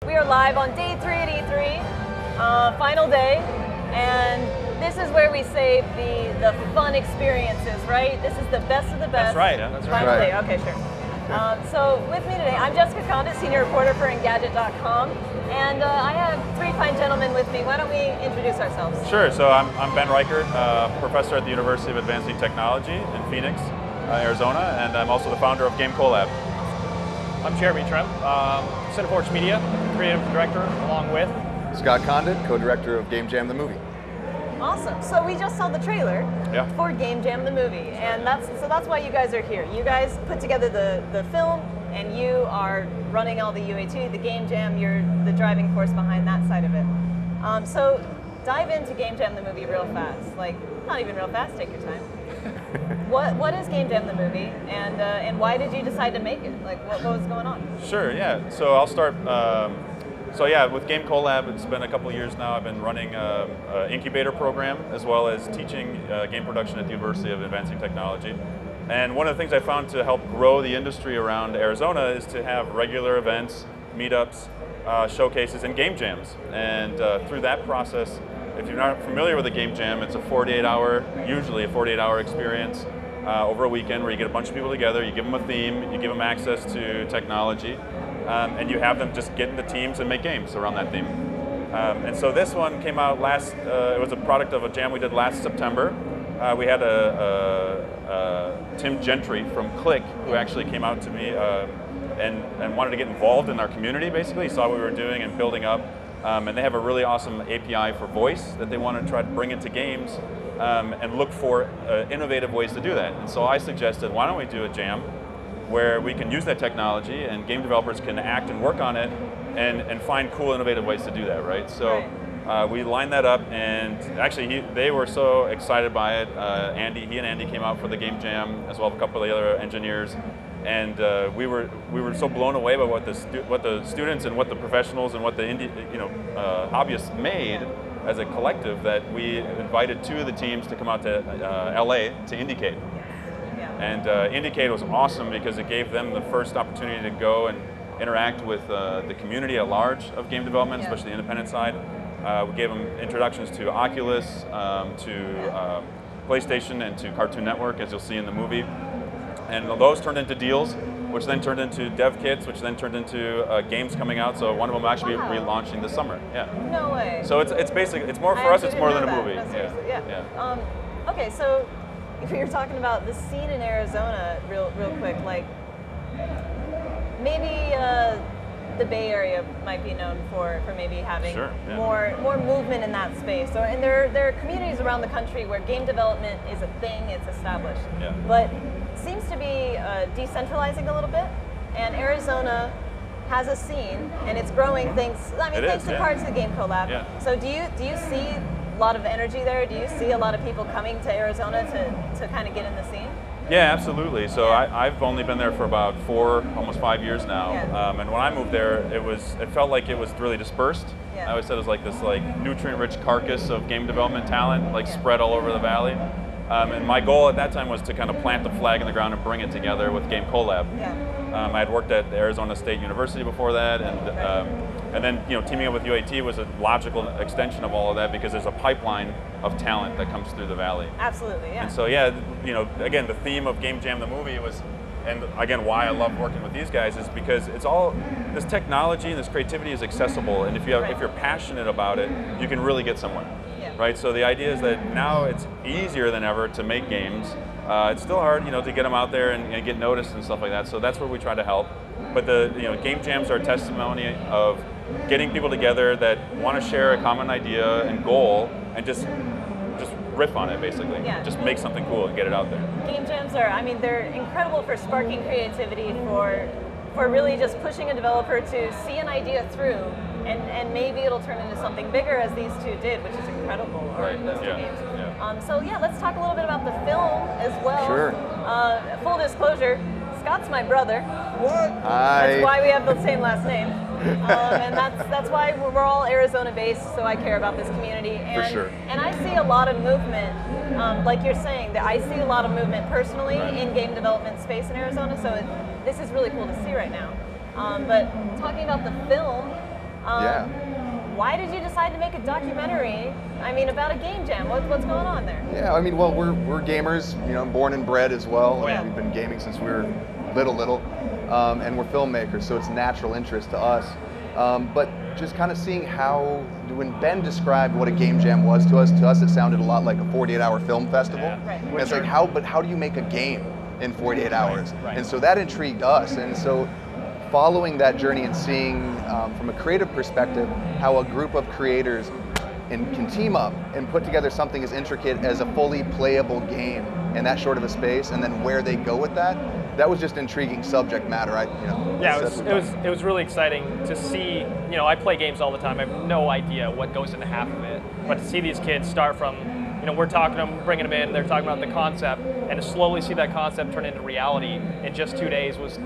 We are live on day 3 at E3, final day, and this is where we save the fun experiences, right? This is the best of the best. That's right. Yeah, that's right. Final day, okay, sure. So with me today, I'm Jessica Condit, senior reporter for Engadget.com, and I have three fine gentlemen with me. Why don't we introduce ourselves? Sure. So I'm Ben Reichert, professor at the University of Advancing Technology in Phoenix, Arizona, and I'm also the founder of Game Collab. I'm Jeremy Tremp, Cineforge Media, creative director, along with Scott Condit, co-director of Game Jam the Movie. Awesome. So we just saw the trailer for Game Jam the Movie, and that's why you guys are here. You guys put together the film, and you are running all the UAT, the Game Jam. You're the driving force behind that side of it. So dive into Game Jam the Movie real fast. Like, not even real fast. Take your time. What is Game Jam the Movie, and why did you decide to make it? Like, what was going on? Sure. Yeah. So I'll start. So yeah, with Game Collab, it's been a couple of years now. I've been running an incubator program as well as teaching game production at the University of Advancing Technology. And one of the things I found to help grow the industry around Arizona is to have regular events, meetups, showcases, and game jams. And through that process, if you're not familiar with a game jam, it's a 48-hour, usually a 48-hour experience over a weekend where you get a bunch of people together, you give them a theme, you give them access to technology, and you have them just get into teams and make games around that theme. And so this one came out it was a product of a jam we did last September. We had Tim Gentry from Click who actually came out to me and wanted to get involved in our community, basically. He saw what we were doing and building up. And they have a really awesome API for voice that they want to try to bring into games and look for innovative ways to do that. And so I suggested, why don't we do a jam where we can use that technology and game developers can act and work on it and find cool, innovative ways to do that, right? So we lined that up, and actually they were so excited by it. He and Andy came out for the game jam, as well as a couple of the other engineers. And we were so blown away by what the students and what the professionals and what the hobbyists made as a collective that we invited two of the teams to come out to LA to Indiecade. And Indiecade was awesome because it gave them the first opportunity to go and interact with the community at large of game development, especially the independent side. We gave them introductions to Oculus, to PlayStation, and to Cartoon Network, as you'll see in the movie. And those turned into deals, which then turned into dev kits, which then turned into games coming out. So one of them will actually be relaunching this summer. Yeah. No way. So it's basically, it's more for us. It's more than a movie. Yeah. Okay, so if you're talking about the scene in Arizona, real quick, like maybe the Bay Area might be known for maybe having more movement in that space. So, and there are communities around the country where game development is a thing, it's established. Yeah. But seems to be decentralizing a little bit, and Arizona has a scene, and it's growing thanks in part to the Game Collab. Yeah. So do you see a lot of energy there? Do you see a lot of people coming to Arizona to kind of get in the scene? Yeah, absolutely. So I've only been there for about almost 5 years now. And when I moved there, it felt like it was really dispersed. I always said it was like this nutrient-rich carcass of game development talent, spread all over the valley. And my goal at that time was to kind of plant the flag in the ground and bring it together with Game Collab. I had worked at Arizona State University before that, and then teaming up with UAT was a logical extension of all of that because there's a pipeline of talent that comes through the valley. Absolutely, yeah. And so again, the theme of Game Jam the Movie was, and again why I love working with these guys is because it's all this technology and this creativity is accessible, and if you're passionate about it, you can really get somewhere. Right, so the idea is that now it's easier than ever to make games. It's still hard, to get them out there and get noticed and stuff like that. So that's where we try to help. But the game jams are a testimony of getting people together that want to share a common idea and goal and just riff on it, basically. Just make something cool and get it out there. Game jams they're incredible for sparking creativity, for really just pushing a developer to see an idea through. And maybe it'll turn into something bigger, as these two did, which is incredible. Those two games. So let's talk a little bit about the film as well. Sure. Full disclosure, Scott's my brother. What? That's why we have the same last name. And that's why we're all Arizona-based, so I care about this community. And, For sure. And I see a lot of movement, like you're saying, that I see a lot of movement personally in game development space in Arizona, so this is really cool to see right now. But talking about the film, Yeah. Why did you decide to make a documentary? I mean, about a game jam. What's going on there? Yeah, I mean, well, we're gamers, you know, born and bred as well. Oh, yeah. We've been gaming since we were little, and we're filmmakers, so it's natural interest to us. But just kind of seeing how, when Ben described what a game jam was to us it sounded a lot like a 48-hour film festival. Yeah. Right. And it's like, how do you make a game in 48 hours? Right. And so that intrigued us. And so following that journey and seeing from a creative perspective how a group of creators can team up and put together something as intricate as a fully playable game in that short of a space, and then where they go with that was just intriguing subject matter. Yeah, it was really exciting to see. You know, I play games all the time. I have no idea what goes into half of it, but to see these kids start from, you know, we're talking to them, bringing them in, they're talking about the concept, and to slowly see that concept turn into reality in just 2 days was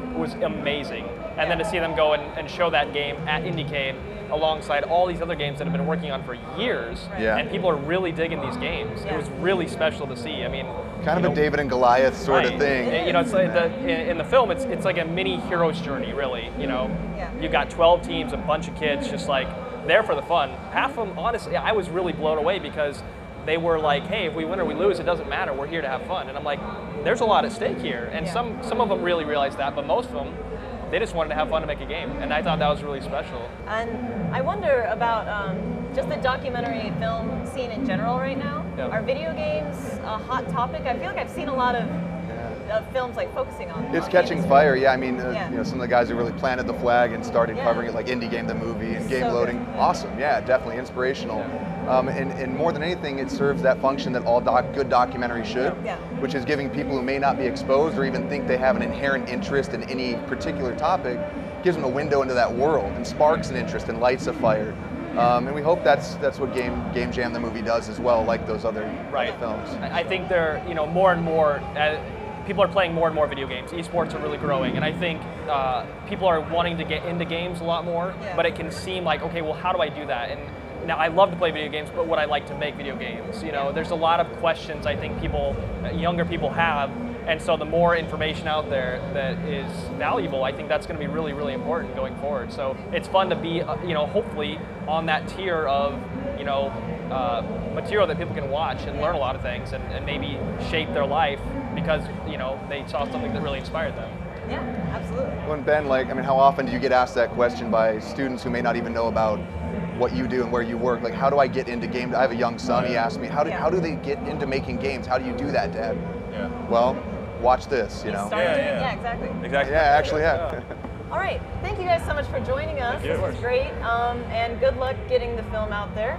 amazing. And then to see them go and show that game at IndieCade alongside all these other games that have been working on for years, Yeah. and people are really digging these games. Yeah. It was really special to see. I mean, kind of a David and Goliath sort of thing. You know, it's like in the film, it's like a mini hero's journey, really. You know, Yeah. you got 12 teams, a bunch of kids, just like there for the fun. Half of them, honestly, I was really blown away because they were like, hey, if we win or we lose, it doesn't matter. We're here to have fun. And I'm like, there's a lot at stake here. And Yeah. some of them really realized that, but most of them, they just wanted to have fun to make a game. And I thought that was really special. And I wonder about just the documentary film scene in general right now. Yeah. Are video games a hot topic? I feel like I've seen a lot of films like focusing on It's on catching games. fire, yeah. I mean, Yeah. you know, some of the guys who really planted the flag and started Yeah. covering it, like Indie Game the Movie and Game So Loading. good. Awesome, yeah, definitely inspirational. And more than anything, it serves that function that all good documentaries should, Yeah. which is giving people who may not be exposed or even think they have an inherent interest in any particular topic, gives them a window into that world and sparks an interest and lights a fire. And we hope that's what Game Jam the Movie does as well, like those other films. I think they're, you know, more and more, people are playing more and more video games. Esports are really growing, and I think people are wanting to get into games a lot more, Yeah. but it can seem like, okay, well, how do I do that? And now I love to play video games, but would I like to make video games? You know, there's a lot of questions I think younger people have, and so the more information out there that is valuable, I think that's going to be really, really important going forward. So it's fun to be, you know, hopefully on that tier of, you know, material that people can watch and learn a lot of things and maybe shape their life because, you know, they saw something that really inspired them. Yeah, absolutely. When Ben, like, I mean, how often do you get asked that question by students who may not even know about what you do and where you work? Like, how do I get into games? I have a young son. He asked me, how do they get into making games? How do you do that, Dad? Yeah. Well, watch this, you know. Start doing, Yeah. yeah, exactly. Exactly. Yeah, actually, yeah. All right, thank you guys so much for joining us. Thank you. This was great, and good luck getting the film out there.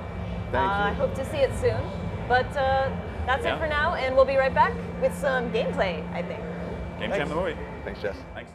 Thank you. I hope to see it soon. But that's it for now, and we'll be right back with some gameplay, I think. Game Jam the Movie. Thanks, Jess. Thanks.